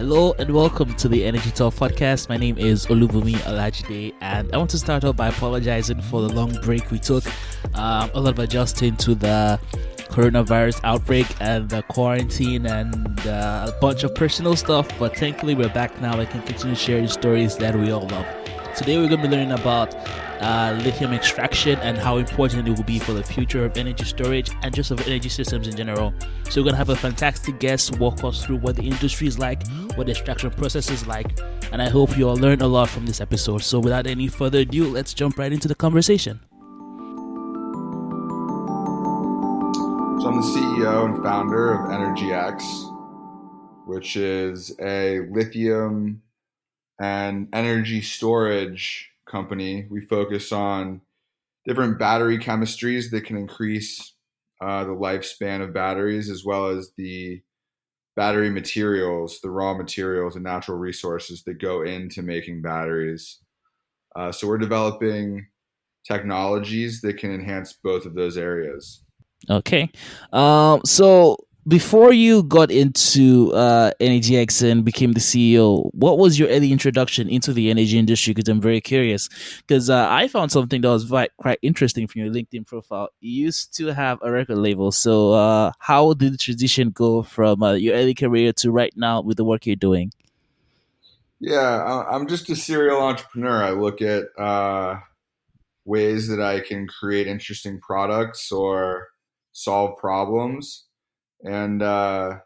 Hello and welcome to the Energy Talk podcast. My name is Olubumi Alajide, and I want to start off by apologizing for the long break we took. A lot of adjusting to the coronavirus outbreak and the quarantine and a bunch of personal stuff, but thankfully we're back now. I can continue sharing stories that we all love. Today we're going to be learning about lithium extraction and how important it will be for the future of energy storage and just of energy systems in general. So we're going to have a fantastic guest walk us through what the industry is like, what the extraction process is like, and I hope you all learn a lot from this episode. So without any further ado, let's jump right into the conversation. So I'm the CEO and founder of EnergyX, which is a lithium and energy storage company. We focus on different battery chemistries that can increase the lifespan of batteries, as well as the battery materials, the raw materials and natural resources that go into making batteries. So we're developing technologies that can enhance both of those areas. Okay. So before you got into EnergyX and became the CEO, what was your early introduction into the energy industry? Because I'm very curious. Because I found something that was quite interesting from your LinkedIn profile. You used to have a record label. So how did the transition go from your early career to right now with the work you're doing? Yeah, I'm just a serial entrepreneur. I look at ways that I can create interesting products or solve problems. And, I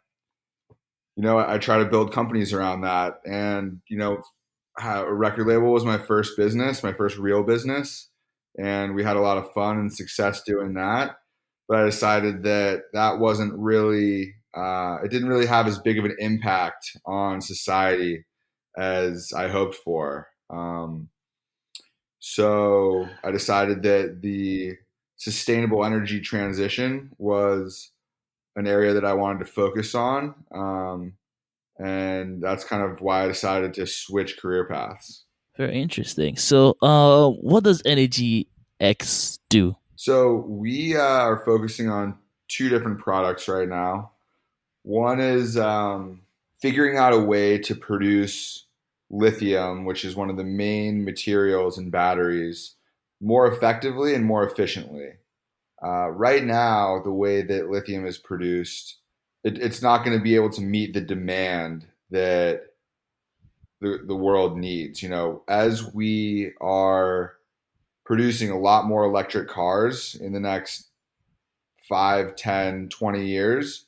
try to build companies around that. And, a record label was my first business, my first real business. And we had a lot of fun and success doing that. But I decided that wasn't really, it didn't really have as big of an impact on society as I hoped for. So I decided that the sustainable energy transition was an area that I wanted to focus on. And that's kind of why I decided to switch career paths. Very interesting. So what does EnergyX do? So we are focusing on two different products right now. One is figuring out a way to produce lithium, which is one of the main materials in batteries, more effectively and more efficiently. Right now, the way that lithium is produced, it's not going to be able to meet the demand that the world needs. As we are producing a lot more electric cars in the next 5, 10, 20 years,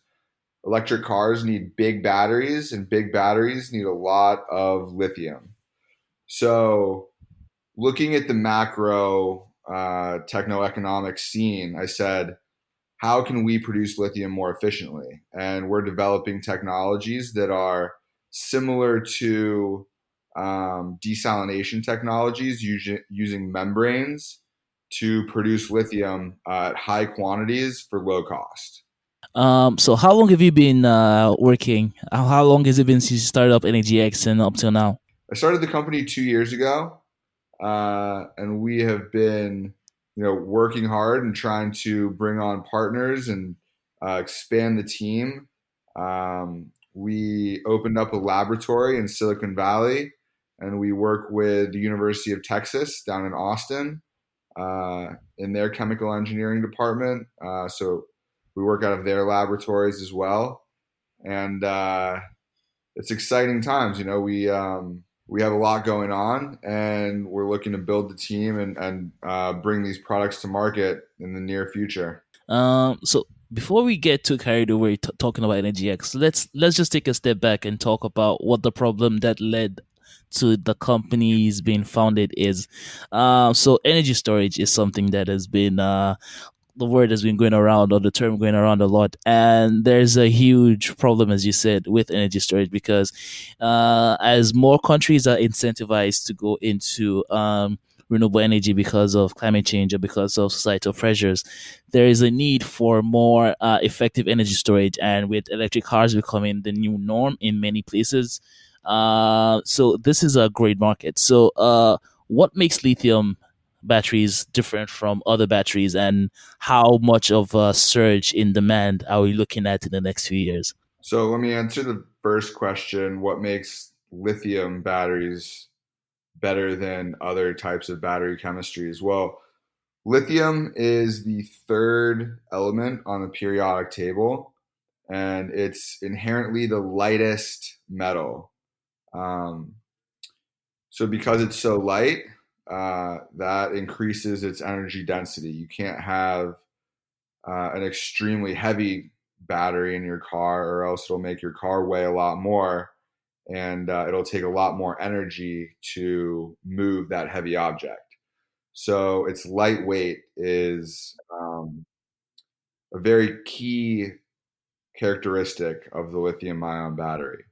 electric cars need big batteries, and big batteries need a lot of lithium. So looking at the macro techno-economic scene, I said, how can we produce lithium more efficiently? And we're developing technologies that are similar to desalination technologies using membranes to produce lithium at high quantities for low cost. So how long have you been working? How long has it been since you started up EnergyX and up till now? I started the company 2 years ago, and we have been, working hard and trying to bring on partners and expand the team. We opened up a laboratory in Silicon Valley, and we work with the University of Texas down in Austin in their chemical engineering department. So we work out of their laboratories as well, and it's exciting times. We have a lot going on, and we're looking to build the team and bring these products to market in the near future. So before we get too carried away talking about EnergyX, let's just take a step back and talk about what the problem that led to the company's being founded is. So energy storage is something that has been the word has been going around, or the term going around a lot, and there's a huge problem, as you said, with energy storage because as more countries are incentivized to go into renewable energy because of climate change or because of societal pressures, there is a need for more effective energy storage, and with electric cars becoming the new norm in many places, so this is a great market. So what makes lithium batteries different from other batteries, and how much of a surge in demand are we looking at in the next few years? So let me answer the first question. What makes lithium batteries better than other types of battery chemistries? Well, lithium is the third element on the periodic table, and it's inherently the lightest metal. Um, so because it's so light, that increases its energy density. You can't have an extremely heavy battery in your car, or else it'll make your car weigh a lot more, and it'll take a lot more energy to move that heavy object. So its lightweight is a very key characteristic of the lithium ion battery.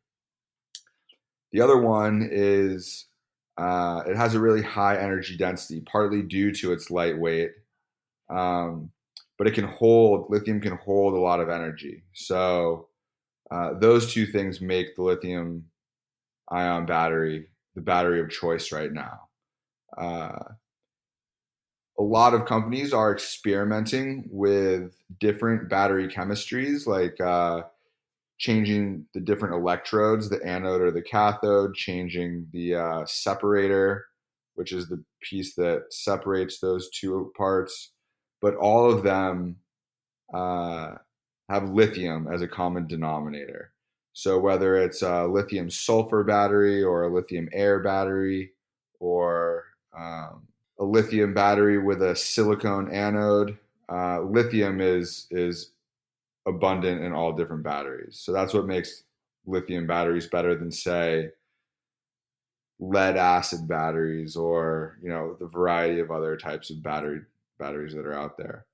The other one is it has a really high energy density, partly due to its lightweight, um, but it can hold lithium can hold a lot of energy. So those two things make the lithium ion battery the battery of choice right now. Uh, a lot of companies are experimenting with different battery chemistries, like changing the different electrodes, the anode or the cathode, changing the separator, which is the piece that separates those two parts. But all of them uh, have lithium as a common denominator. So whether it's a lithium sulfur battery or a lithium air battery or a lithium battery with a silicone anode, lithium is abundant in all different batteries. So that's what makes lithium batteries better than, say, lead acid batteries, or the variety of other types of batteries that are out there.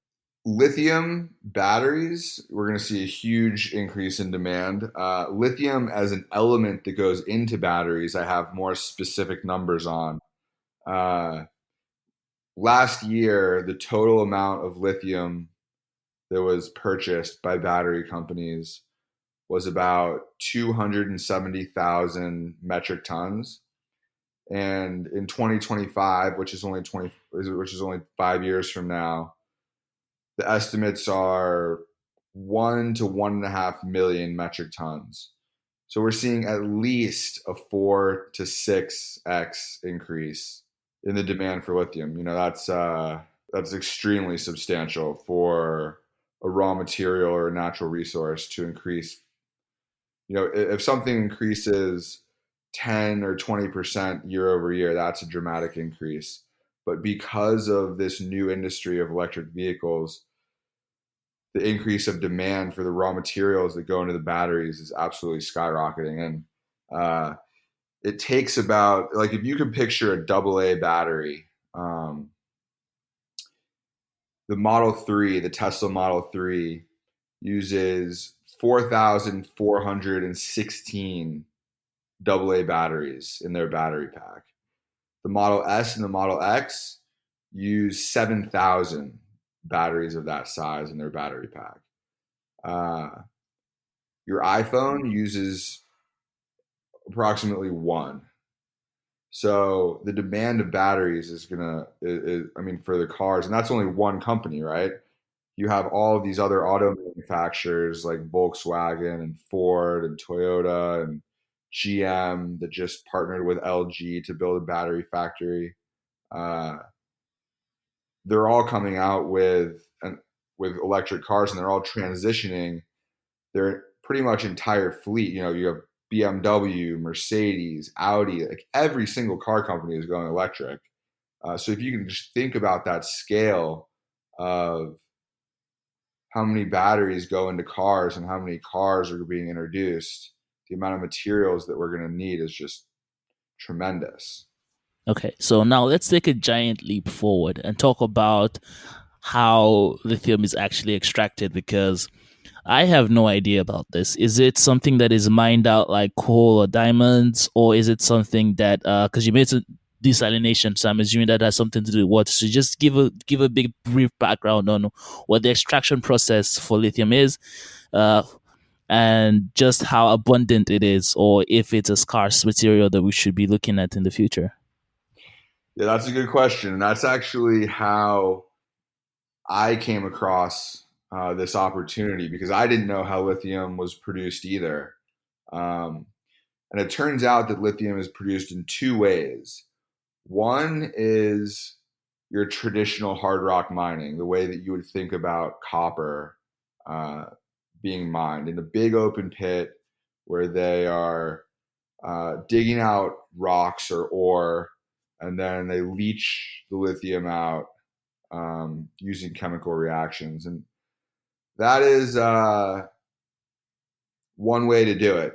Lithium batteries, we're going to see a huge increase in demand. Lithium as an element that goes into batteries, I have more specific numbers on. Uh, Last year, the total amount of lithium that was purchased by battery companies was about 270,000 metric tons. And in 2025, which is only 5 years from now, the estimates are 1 to 1.5 million metric tons. So we're seeing at least a 4 to 6x increase in the demand for lithium. That's extremely substantial for a raw material or a natural resource to increase. If something increases 10 or 20% year over year, that's a dramatic increase. But because of this new industry of electric vehicles, the increase of demand for the raw materials that go into the batteries is absolutely skyrocketing. And it takes about, like, if you could picture a double A battery, the Model 3, the Tesla Model 3, uses 4,416 AA batteries in their battery pack. The Model S and the Model X use 7,000 batteries of that size in their battery pack. Your iPhone uses approximately one. So the demand of batteries is I mean, for the cars, and that's only one company, right? You have all of these other auto manufacturers like Volkswagen and Ford and Toyota and GM that just partnered with LG to build a battery factory. Uh, they're all coming out with electric cars, and they're all transitioning their pretty much entire fleet. You have BMW, Mercedes, Audi, like every single car company is going electric. So if you can just think about that scale of how many batteries go into cars and how many cars are being introduced, the amount of materials that we're going to need is just tremendous. Okay, so now let's take a giant leap forward and talk about how lithium is actually extracted, because I have no idea about this. Is it something that is mined out like coal or diamonds, or is it something that because you made a desalination, so I'm assuming that has something to do with water. So just give a big brief background on what the extraction process for lithium is, uh, and just how abundant it is, or if it's a scarce material that we should be looking at in the future. Yeah, that's a good question. And that's actually how I came across this opportunity because I didn't know how lithium was produced either. Um, and it turns out that lithium is produced in two ways. One is your traditional hard rock mining, the way that you would think about copper uh, being mined in a big open pit where they are digging out rocks or ore, and then they leach the lithium out using chemical reactions. And that is one way to do it.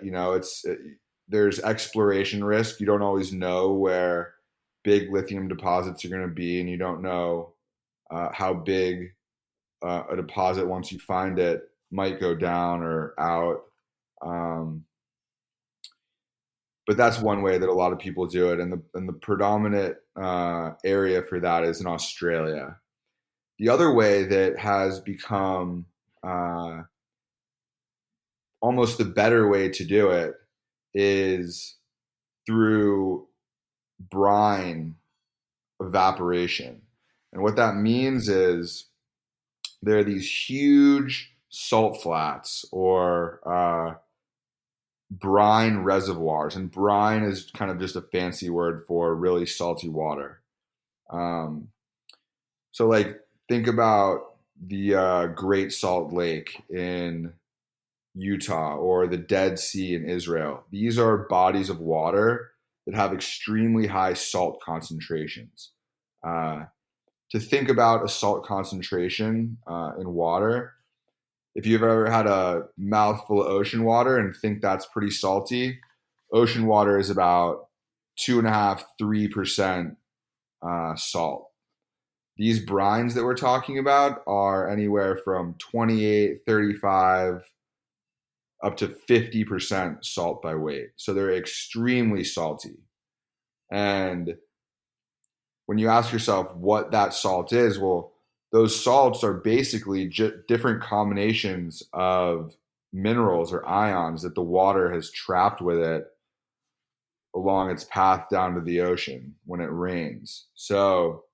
There's exploration risk. You don't always know where big lithium deposits are going to be, and you don't know how big a deposit once you find it might go down or out. Um, but that's one way that a lot of people do it, and the predominant area for that is in Australia. The other way that has become uh, almost the better way to do it is through brine evaporation. And what that means is there are these huge salt flats or brine reservoirs. And brine is kind of just a fancy word for really salty water. Um, so, like, think about the Great Salt Lake in Utah or the Dead Sea in Israel. These are bodies of water that have extremely high salt concentrations. Uh, to think about a salt concentration in water, if you've ever had a mouthful of ocean water and think that's pretty salty, ocean water is about 2.5, 3% salt. These brines that we're talking about are anywhere from 28, 35 up to 50% salt by weight. So they're extremely salty. And when you ask yourself what that salt is, well, those salts are basically different combinations of minerals or ions that the water has trapped with it along its path down to the ocean when it rains. So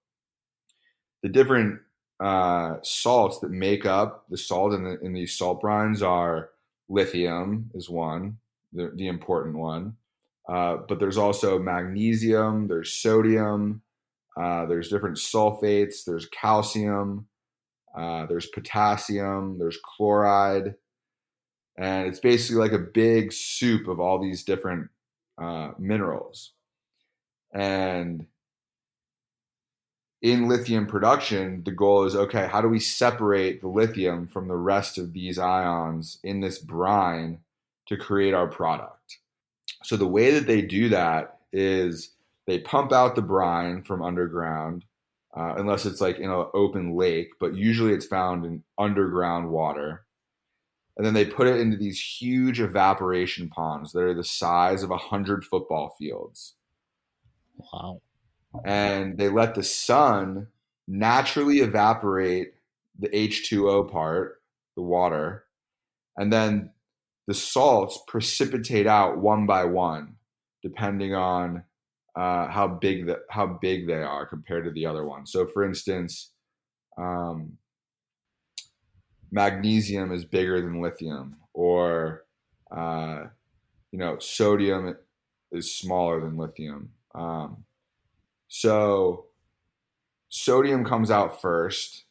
the different salts that make up the salt in these salt brines are lithium is one, the important one. But there's also magnesium, there's sodium, there's different sulfates, there's calcium, there's potassium, there's chloride, and it's basically like a big soup of all these different minerals. And in lithium production, the goal is okay, how do we separate the lithium from the rest of these ions in this brine to create our product? So the way that they do that is they pump out the brine from underground, unless it's like in an open lake, but usually it's found in underground water. And then they put it into these huge evaporation ponds that are the size of 100 football fields. Wow. And they let the sun naturally evaporate the H2O part, the water, and then the salts precipitate out one by one, depending on how big they are compared to the other ones. So, for instance, um, magnesium is bigger than lithium, or uh, sodium is smaller than lithium. So sodium comes out first,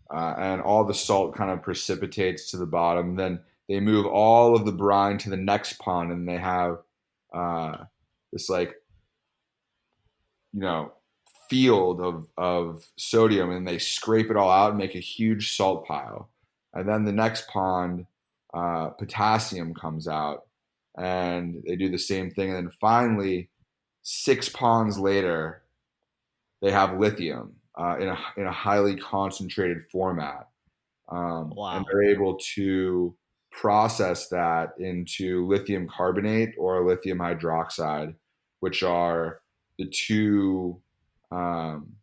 and all the salt kind of precipitates to the bottom. Then they move all of the brine to the next pond, and they have this like you know field of sodium, and they scrape it all out and make a huge salt pile. And then the next pond, potassium comes out, and they do the same thing. And then finally, 6 ponds later, they have lithium in a highly concentrated format, and Wow. they're able to process that into lithium carbonate or lithium hydroxide, which are the two um,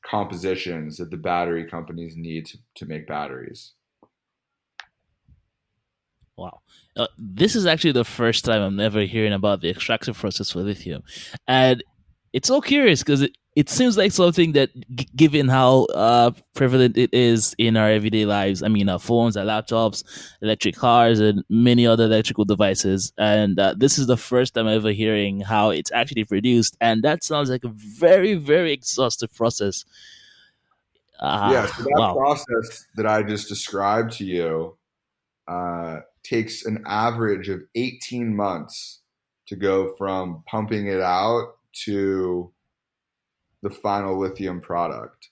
compositions that the battery companies need to make batteries. Wow. This is actually the first time I'm ever hearing about the extraction process for lithium. And it's so curious because it seems like something that, given how prevalent it is in our everyday lives, I mean, our phones, our laptops, electric cars, and many other electrical devices. And this is the first time ever hearing how it's actually produced. And that sounds like a very, very exhaustive process. Yeah, so that Wow. process that I just described to you takes an average of 18 months to go from pumping it out to the final lithium product.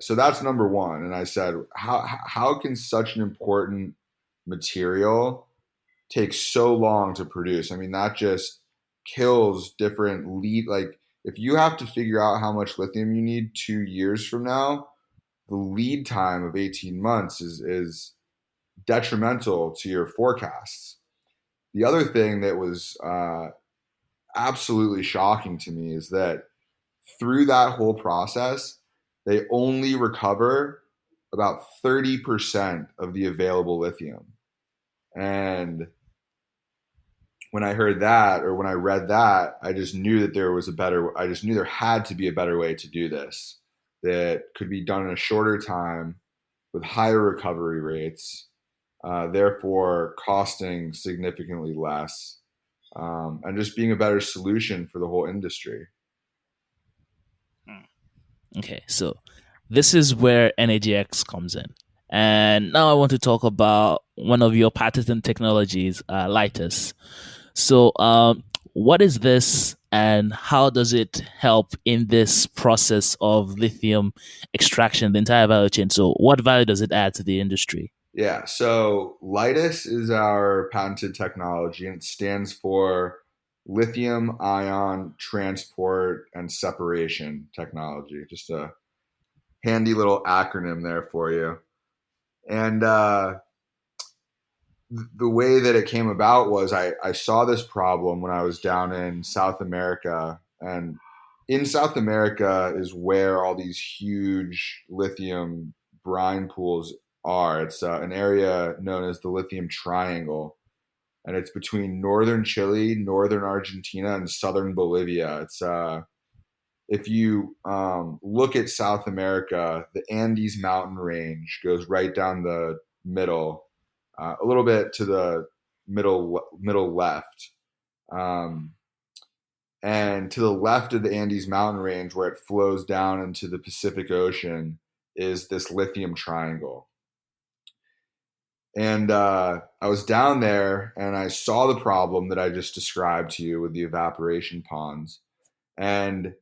So that's number one. And I said, how can such an important material take so long to produce? I mean, that just kills different lead. Like, if you have to figure out how much lithium you need 2 years from now, the lead time of 18 months is detrimental to your forecasts. The other thing that was absolutely shocking to me is that through that whole process, they only recover about 30% of the available lithium. And when I heard that, or when I read that, I just knew that I just knew there had to be a better way to do this that could be done in a shorter time with higher recovery rates, therefore costing significantly less, and just being a better solution for the whole industry. Okay, so this is where EnergyX comes in. And now I want to talk about one of your patented technologies, Lightus. So, what is this and how does it help in this process of lithium extraction, the entire value chain? So, what value does it add to the industry? Yeah, so Lightus is our patented technology, and it stands for lithium ion transport and separation technology. Just a handy little acronym there for you. And the way that it came about was I saw this problem when I was down in South America. And in South America is where all these huge lithium brine pools are. It's an area known as the Lithium Triangle, and it's between northern Chile, northern Argentina, and southern Bolivia. It's if you look at South America, the Andes mountain range goes right down the middle, a little bit to the middle left, um, and to the left of the Andes mountain range, where it flows down into the Pacific Ocean, is this lithium triangle. And I was down there, and I saw the problem that I just described to you with the evaporation ponds. And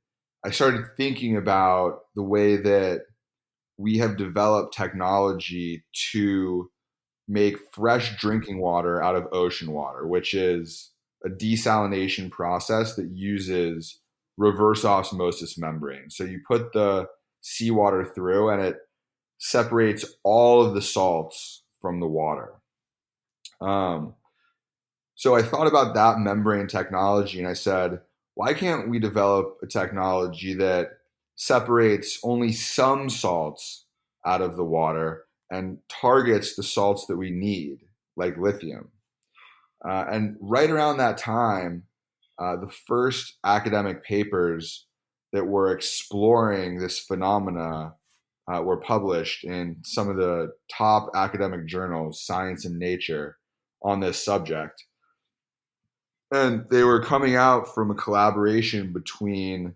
I started thinking about the way that we have developed technology to make fresh drinking water out of ocean water, which is a desalination process that uses reverse osmosis membrane. So you put the seawater through, and it separates all of the salts from the water. Um, So I thought about that membrane technology, and I said, why can't we develop a technology that separates only some salts out of the water and targets the salts that we need, like lithium? And right around that time, the first academic papers that were exploring this phenomena were published in some of the top academic journals, Science and Nature, on this subject. And they were coming out from a collaboration between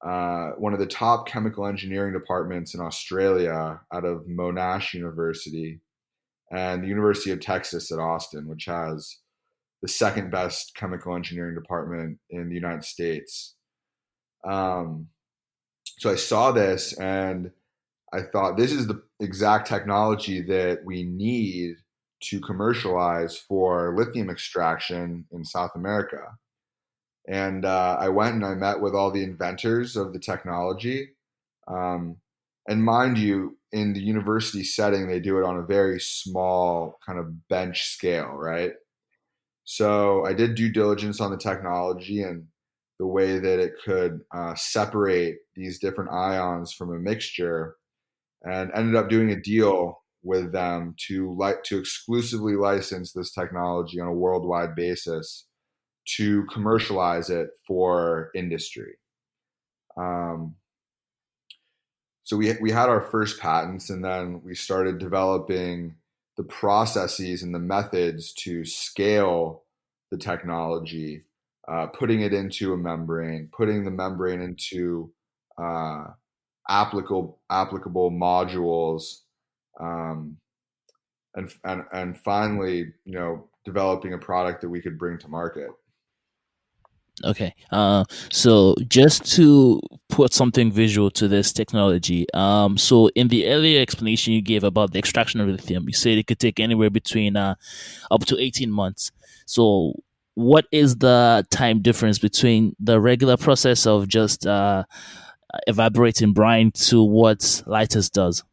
one of the top chemical engineering departments in Australia out of Monash University and the University of Texas at Austin, which has the second best chemical engineering department in the United States. Um, so I saw this, and I thought this is the exact technology that we need to commercialize for lithium extraction in South America. And I went and I met with all the inventors of the technology. Um, and mind you, in the university setting, they do it on a very small kind of bench scale, right? So I did due diligence on the technology and the way that it could separate these different ions from a mixture, and ended up doing a deal with them to exclusively license this technology on a worldwide basis to commercialize it for industry. Um, so we had our first patents, and then we started developing the processes and the methods to scale the technology, putting it into a membrane, putting the membrane into uh, applicable modules, um, and finally, developing a product that we could bring to market. Okay. So just to put something visual to this technology, so in the earlier explanation you gave about the extraction of lithium, you said it could take anywhere between up to 18 months. So what is the time difference between the regular process of just evaporating brine to what Litus does?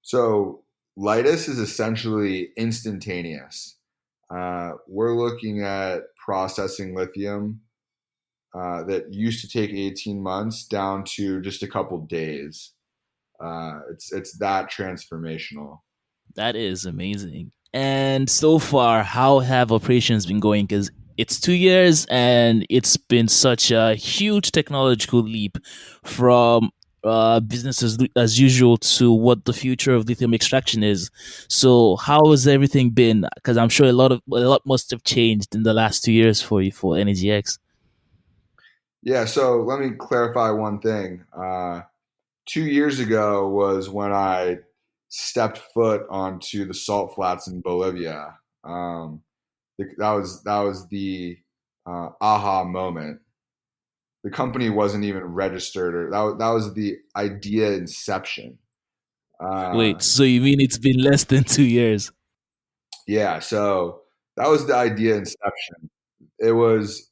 So Litus is essentially instantaneous. We're looking at processing lithium that used to take 18 months down to just a couple days. It's that transformational. That is amazing. And so far, how have operations been going? Because it's 2 years and it's been such a huge technological leap from business as usual to what the future of lithium extraction is. So, how has everything been? Because I'm sure a lot must have changed in the last 2 years for you for EnergyX. Yeah, so let me clarify one thing. 2 years ago was when I stepped foot onto the salt flats in Bolivia. That was the aha moment. The company wasn't even registered, or that was the idea inception. Wait, Uh, so you mean it's been less than 2 years? yeah, so that was the idea inception. It was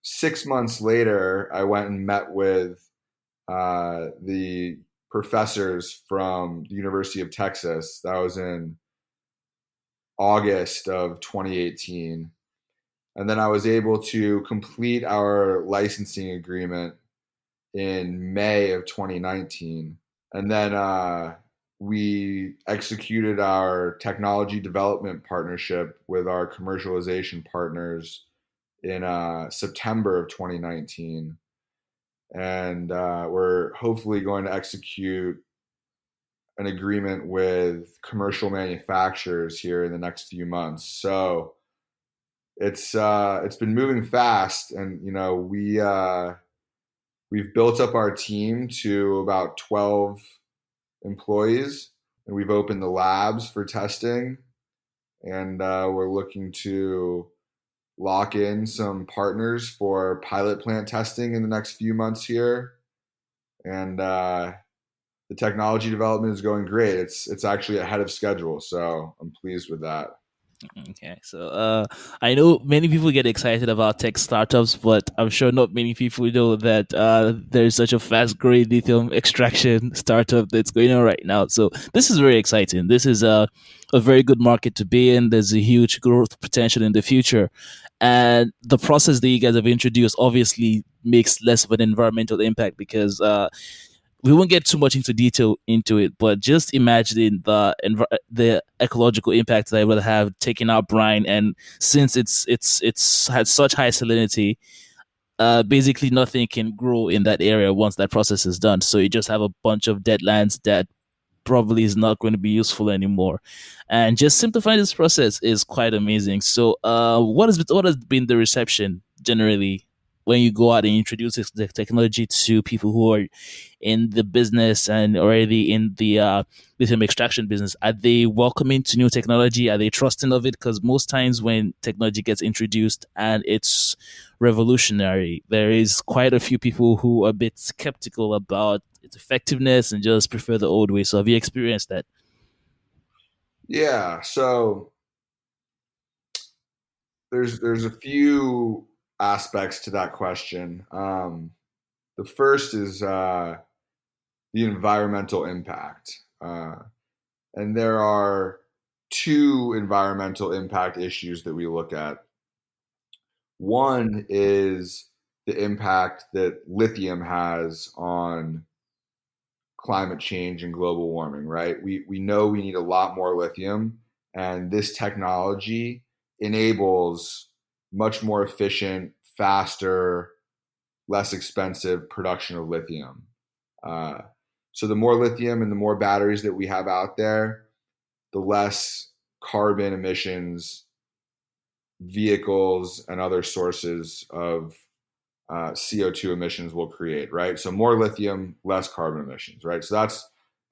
6 months later. I went and met with the professors from the University of Texas. That was in August of 2018. And then I was able to complete our licensing agreement in May of 2019. And then we executed our technology development partnership with our commercialization partners in September of 2019. And we're hopefully going to execute an agreement with commercial manufacturers here in the next few months. So it's been moving fast, and we've built up our team to about 12 employees, and we've opened the labs for testing, and we're looking to lock in some partners for pilot plant testing in the next few months here. And the technology development is going great. It's actually ahead of schedule, so I'm pleased with that. Okay, so I know many people get excited about tech startups, but I'm sure not many people know that there's such a fast growing lithium extraction startup that's going on right now. So this is very exciting. This is a very good market to be in. There's a huge growth potential in the future. And the process that you guys have introduced obviously makes less of an environmental impact because we won't get too much into detail into it, but just imagine the ecological impact that it will have taking out brine, and since it's had such high salinity, basically nothing can grow in that area once that process is done. So you just have a bunch of dead lands that probably is not going to be useful anymore. And just simplifying this process is quite amazing. So, what has been the reception generally when you go out and introduce the technology to people who are in the business and already in the lithium extraction business? Are they welcoming to new technology? Are they trusting of it? Because most times when technology gets introduced and it's revolutionary, there is quite a few people who are a bit skeptical about its effectiveness and just prefer the old way. So have you experienced that? Yeah, so there's a few aspects to that question. The first is the environmental impact, and there are two environmental impact issues that we look at. One is the impact that lithium has on climate change and global warming, right? We know we need a lot more lithium, and this technology enables much more efficient, faster less expensive production of lithium. Uh, so the more lithium and the more batteries that we have out there, the less carbon emissions vehicles and other sources of CO2 emissions will create, right? So more lithium, less carbon emissions, right? So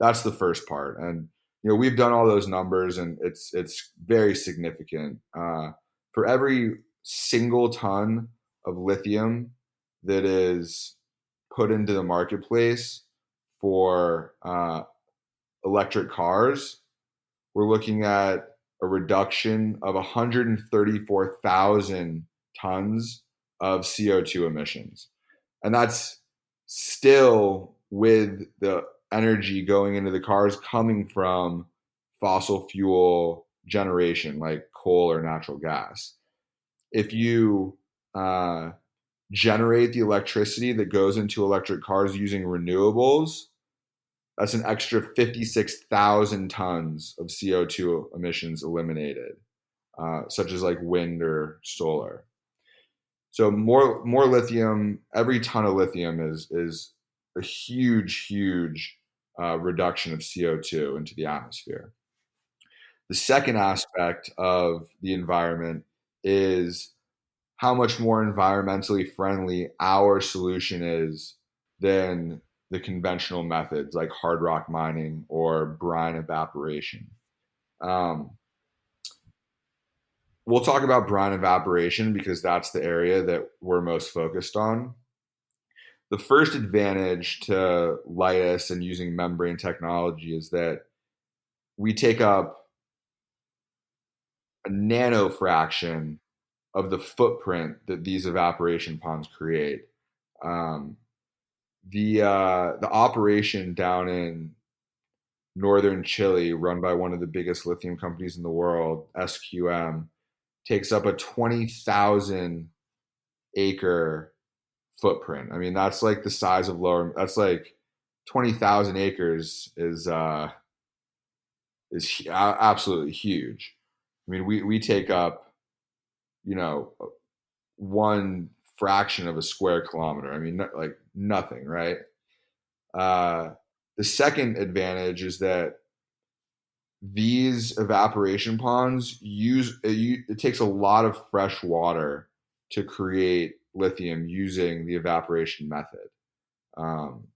that's the first part, and we've done all those numbers, and it's very significant. For every single ton of lithium that is put into the marketplace for electric cars, we're looking at a reduction of 134,000 tons of CO2 emissions. And that's still with the energy going into the cars coming from fossil fuel generation like coal or natural gas. If you generate the electricity that goes into electric cars using renewables, that's an extra 56,000 tons of CO2 emissions eliminated, such as like wind or solar. So more lithium. Every ton of lithium is a huge reduction of CO2 into the atmosphere. The second aspect of the environment is how much more environmentally friendly our solution is than the conventional methods like hard rock mining or brine evaporation. Um, we'll talk about brine evaporation because that's the area that we're most focused on. The first advantage to Lytus and using membrane technology is that we take up a nano fraction of the footprint that these evaporation ponds create. Um, the operation down in northern Chile, run by one of the biggest lithium companies in the world, SQM, takes up a 20,000 acre footprint. I mean, that's like the size of lower. That's like 20,000 acres is absolutely huge. I mean, we take up, you know, one fraction of a square kilometer. I mean, like nothing, right? Uh, the second advantage is that these evaporation ponds it takes a lot of fresh water to create lithium using the evaporation method. Um,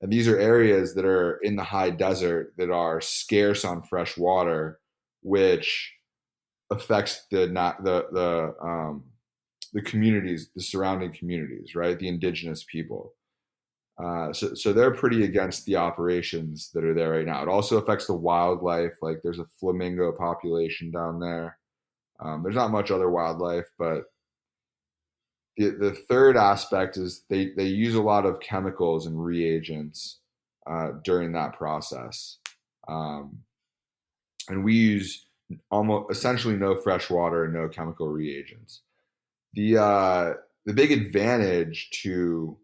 and these are areas that are in the high desert that are scarce on fresh water, which affects the communities, the surrounding communities, right? The indigenous people. So they're pretty against the operations that are there right now. It also affects the wildlife. Like there's a flamingo population down there. There's not much other wildlife, but the third aspect is they use a lot of chemicals and reagents during that process. Um, and we use almost essentially no fresh water and no chemical reagents. The big advantage to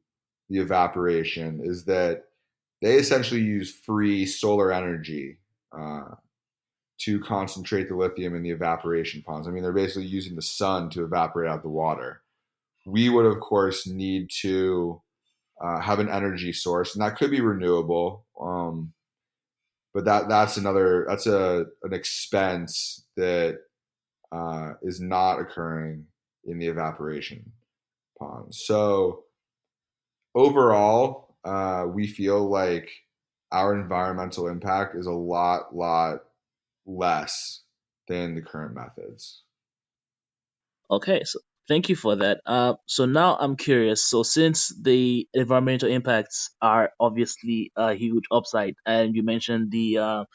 the evaporation is that they essentially use free solar energy to concentrate the lithium in the evaporation ponds. I mean, they're basically using the sun to evaporate out the water. We would, of course, need to have an energy source, and that could be renewable. But that's an expense that is not occurring in the evaporation ponds. So overall, we feel like our environmental impact is a lot less than the current methods. Okay, so thank you for that. So now I'm curious. So since the environmental impacts are obviously a huge upside, and you mentioned the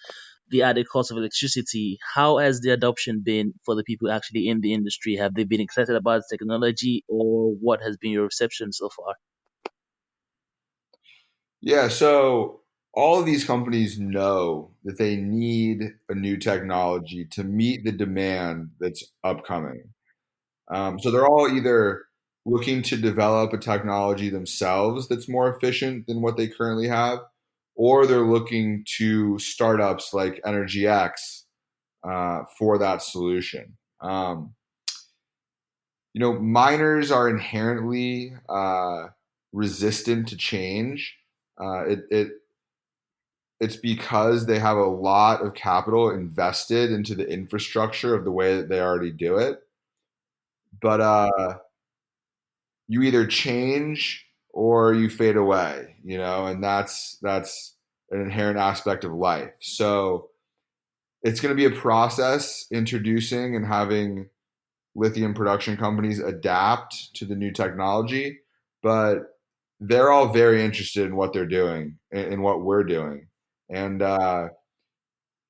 added cost of electricity, how has the adoption been for the people actually in the industry? Have they been excited about the technology, or what has been your reception so far? Yeah, so all of these companies know that they need a new technology to meet the demand that's upcoming. So they're all either looking to develop a technology themselves that's more efficient than what they currently have, or they're looking to startups like EnergyX for that solution. Miners are inherently resistant to change. It's because they have a lot of capital invested into the infrastructure of the way that they already do it. But you either change or you fade away, and that's an inherent aspect of life. So it's going to be a process introducing and having lithium production companies adapt to the new technology, but they're all very interested in what they're doing and what we're doing. And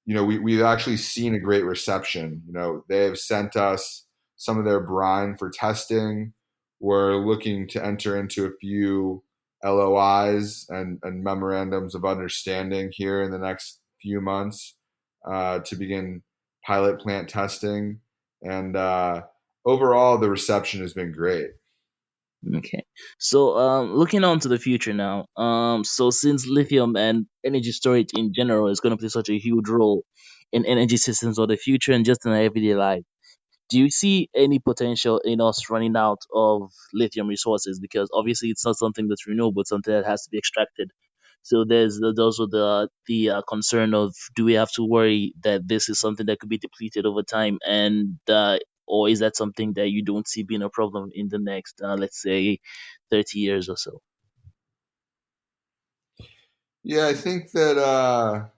we've actually seen a great reception. They have sent us some of their brine for testing. We're looking to enter into a few LOIs and memorandums of understanding here in the next few months to begin pilot plant testing. And overall, the reception has been great. Okay. So, looking on to the future now, so since lithium and energy storage in general is going to play such a huge role in energy systems of the future and just in our everyday life, do you see any potential in us running out of lithium resources? Because obviously it's not something that's renewable, it's something that has to be extracted. So there's also the concern of, do we have to worry that this is something that could be depleted over time, and or is that something that you don't see being a problem in the next, let's say, 30 years or so? Yeah, I think that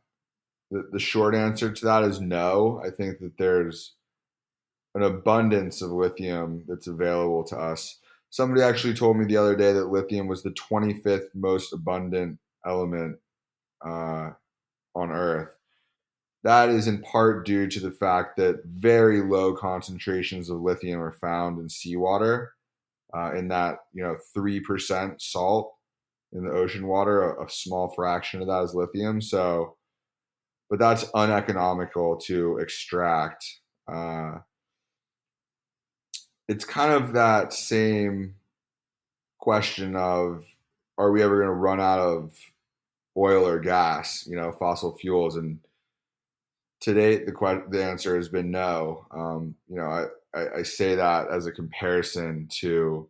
the short answer to that is no. I think that there's an abundance of lithium that's available to us. Somebody actually told me the other day that lithium was the 25th most abundant element uh, on Earth. That is in part due to the fact that very low concentrations of lithium are found in seawater, in that 3% salt in the ocean water. A small fraction of that is lithium. So, but that's uneconomical to extract. Uh, it's kind of that same question of, are we ever going to run out of oil or gas, fossil fuels? And to date, the answer has been no. I say that as a comparison to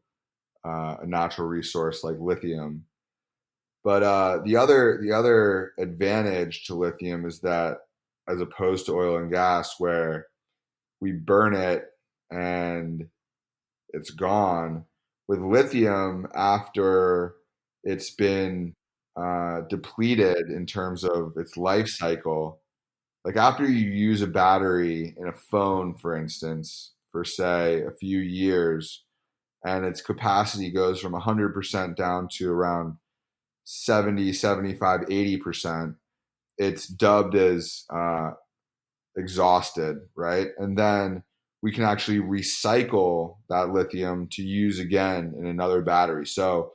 a natural resource like lithium. But the other advantage to lithium is that, as opposed to oil and gas, where we burn it and it's gone. With lithium, after it's been depleted in terms of its life cycle, like after you use a battery in a phone, for instance, for say a few years, and its capacity goes from 100% down to around 70, 75, 80%, it's dubbed as exhausted, right? And then we can actually recycle that lithium to use again in another battery. So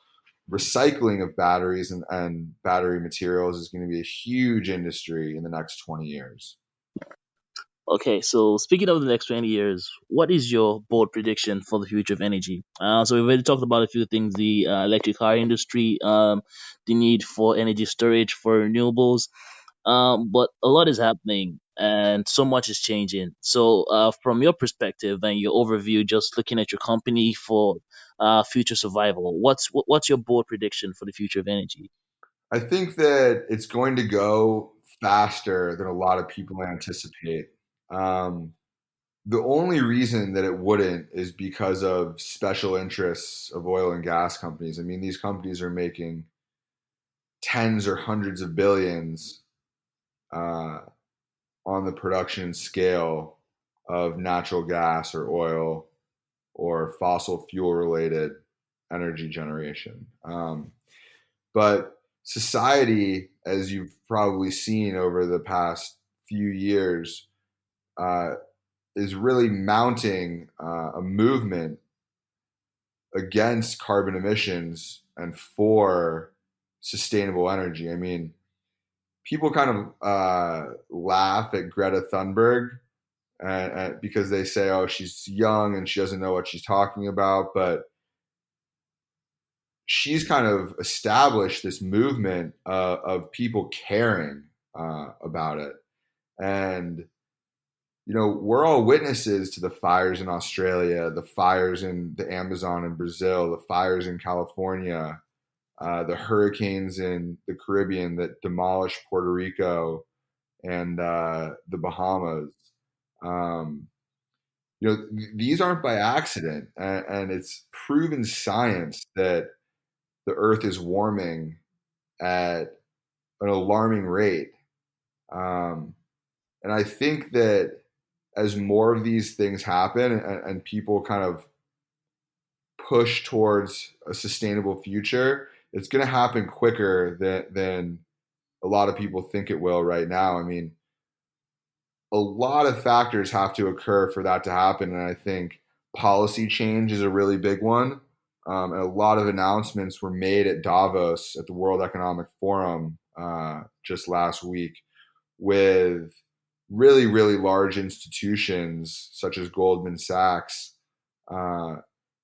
recycling of batteries and battery materials is going to be a huge industry in the next 20 years. Okay, so speaking of the next 20 years, what is your bold prediction for the future of energy? So we've already talked about a few things: the electric car industry, the need for energy storage for renewables. But a lot is happening and so much is changing. So, from your perspective and your overview, just looking at your company for future survival, what's your bold prediction for the future of energy? I think that it's going to go faster than a lot of people anticipate. Um, the only reason that it wouldn't is because of special interests of oil and gas companies. I mean, these companies are making tens or hundreds of billions uh, on the production scale of natural gas or oil or fossil fuel related energy generation. But society, as you've probably seen over the past few years, uh, is really mounting a movement against carbon emissions and for sustainable energy. I mean, people kind of laugh at Greta Thunberg because they say, "Oh, she's young and she doesn't know what she's talking about." But she's kind of established this movement of people caring about it, and we're all witnesses to the fires in Australia, the fires in the Amazon in Brazil, the fires in California. the hurricanes in the Caribbean that demolished Puerto Rico and the Bahamas. Um, these aren't by accident, and it's proven science that the Earth is warming at an alarming rate. Um, and I think that as more of these things happen and people kind of push towards a sustainable future, it's going to happen quicker than a lot of people think it will right now. I mean, a lot of factors have to occur for that to happen. And I think policy change is a really big one. And a lot of announcements were made at Davos at the World Economic Forum just last week with really, really large institutions such as Goldman Sachs uh,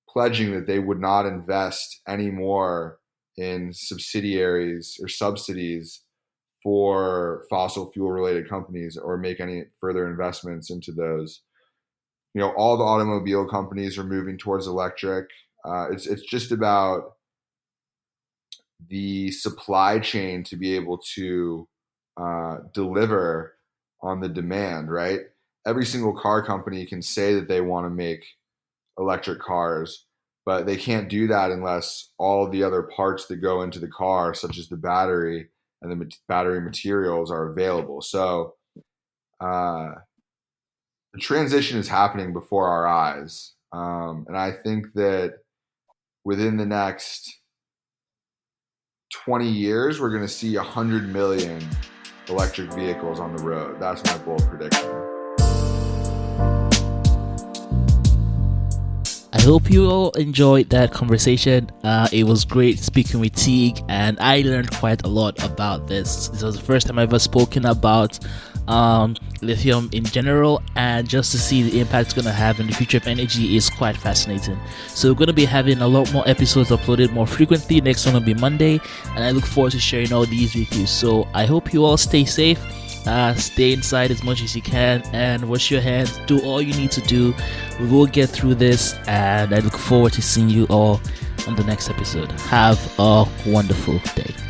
pledging that they would not invest any more in subsidiaries or subsidies for fossil fuel related companies or make any further investments into those. All the automobile companies are moving towards electric. It's just about the supply chain to be able to deliver on the demand, right? Every single car company can say that they want to make electric cars, but they can't do that unless all of the other parts that go into the car, such as the battery and the battery materials, are available. So uh, the transition is happening before our eyes. And I think that within the next 20 years, we're going to see 100 million electric vehicles on the road. That's my bold prediction. I hope you all enjoyed that conversation. It was great speaking with Teague, and I learned quite a lot about this. This was the first time I've ever spoken about lithium in general, and just to see the impact it's going to have in the future of energy is quite fascinating. So we're going to be having a lot more episodes uploaded more frequently. Next one will be Monday, and I look forward to sharing all these with you. So I hope you all stay safe. Stay inside as much as you can and wash your hands. Do all you need to do. We will get through this, and I look forward to seeing you all on the next episode. Have a wonderful day.